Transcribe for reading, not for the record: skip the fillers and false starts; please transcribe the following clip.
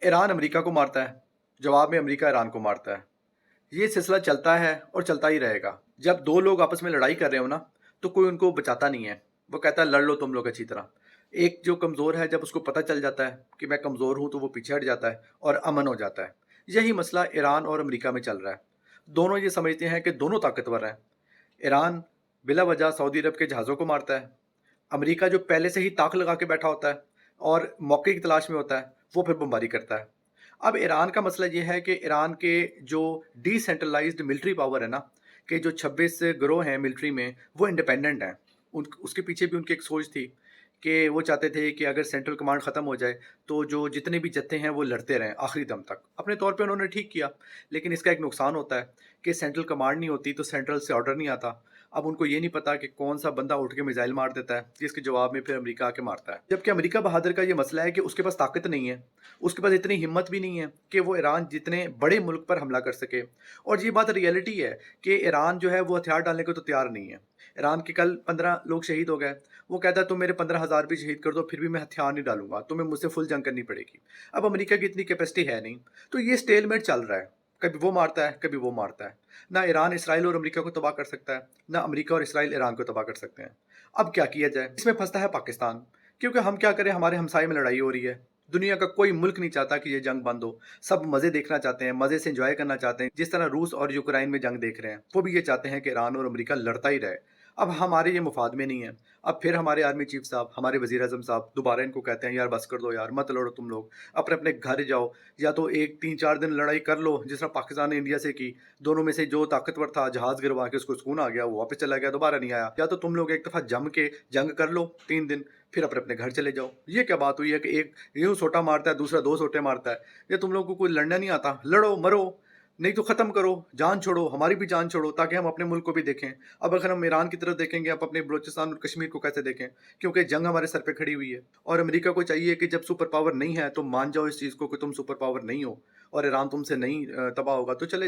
Iran America को मारता है, जवाब में अमेरिका ईरान को मारता है। ये सिलसिला चलता है और चलता ही रहेगा। जब 2 लोग आपस में लड़ाई कर रहे हो ना, तो कोई उनको बचाता नहीं है। वो कहता है लड़ लो तुम लोग अच्छी तरह। एक जो कमज़ोर है जब उसको पता चल जाता है कि मैं कमज़ोर हूँ तो वो पीछे हट जाता है और अमन हो जाता है। यही मसला ईरान और अमेरिका में चल रहा है। दोनों ये समझते हैं कि दोनों ताकतवर हैं। ईरान बिला वजह सऊदी अरब के जहाज़ों को मारता है। अमेरिका जो पहले से ही ताक लगा के बैठा होता है और मौके की तलाश में होता है, वो फिर बमबारी करता है। अब ईरान का मसला ये है कि ईरान के जो डिसेंट्रलाइज्ड मिलिट्री पावर है ना, कि जो 26 गिरोह हैं मिलिट्री में, वो इंडिपेंडेंट हैं। उसके पीछे भी उनकी एक सोच थी कि वो चाहते थे कि अगर सेंट्रल कमांड ख़त्म हो जाए, तो जो जितने भी जत्थे हैं वो लड़ते रहें आखिरी दम तक। अपने तौर पे उन्होंने ठीक किया, लेकिन इसका एक नुकसान होता है कि सेंट्रल कमांड नहीं होती तो सेंट्रल से ऑर्डर नहीं आता। अब उनको ये नहीं पता कि कौन सा बंदा उठ के मिसाइल मार देता है, जिसके जवाब में फिर अमेरिका आके मारता है। जबकि अमेरिका बहादुर का ये मसला है कि उसके पास ताकत नहीं है, उसके पास इतनी हिम्मत भी नहीं है कि वो ईरान जितने बड़े मुल्क पर हमला कर सके। और ये बात रियलिटी है कि ईरान जो है वो हथियार डालने को तो तैयार नहीं है। ईरान के कल 15 लोग शहीद हो गए। वो कहता है तुम मेरे 15,000 भी शहीद कर दो फिर भी मैं हथियार नहीं डालूंगा, तुम्हें मुझसे फुल जंग करनी पड़ेगी। अब अमेरिका की इतनी कैपेसिटी है नहीं, तो ये स्टेलमेट चल रहा है। कभी वो मारता है, कभी वो मारता है। ना ईरान इसराइल और अमेरिका को तबाह कर सकता है, ना अमेरिका और इसराइल ईरान को तबाह कर सकते हैं। अब क्या किया जाए? इसमें फंसता है पाकिस्तान, क्योंकि हम क्या करें, हमारे हमसाए में लड़ाई हो रही है। दुनिया का कोई मुल्क नहीं चाहता कि ये जंग बंद हो। सब मज़े देखना चाहते हैं, मज़े से एंजॉय करना चाहते हैं। जिस तरह रूस और यूक्रेन में जंग देख रहे हैं, वो भी ये चाहते हैं कि ईरान और अमेरिका लड़ता ही रहे। अब हमारे ये मुफाद में नहीं है। अब फिर हमारे आर्मी चीफ साहब, हमारे वज़ीर आज़म साहब दोबारा इनको कहते हैं यार बस कर दो यार, मत लड़ो तुम लोग, अपने-अपने घर जाओ। या तो एक 3-4 दिन लड़ाई कर लो, जिस तरह पाकिस्तान ने इंडिया से की। दोनों में से जो ताकतवर था जहाज़ गिरवा के उसको सुकून आ गया, वो वापस चला गया, दोबारा नहीं आया। या तो तुम लोग एक दफ़ा जम के जंग कर लो 3 दिन, फिर अपने-अपने घर चले जाओ। ये क्या बात हुई है कि एक यूँ सोटा मारता है, दूसरा 2 सोटे मारता है। ये तुम लोगों को कोई लड़ना नहीं आता? लड़ो, मरो, नहीं तो ख़त्म करो, जान छोड़ो, हमारी भी जान छोड़ो ताकि हम अपने मुल्क को भी देखें। अब अगर हम ईरान की तरफ देखेंगे, आप अपने बलूचिस्तान और कश्मीर को कैसे देखें? क्योंकि जंग हमारे सर पे खड़ी हुई है और अमेरिका को चाहिए कि जब सुपर पावर नहीं है, तो मान जाओ इस चीज़ को कि तुम सुपर पावर नहीं हो और ईरान तुमसे नहीं तबाह होगा, तो चले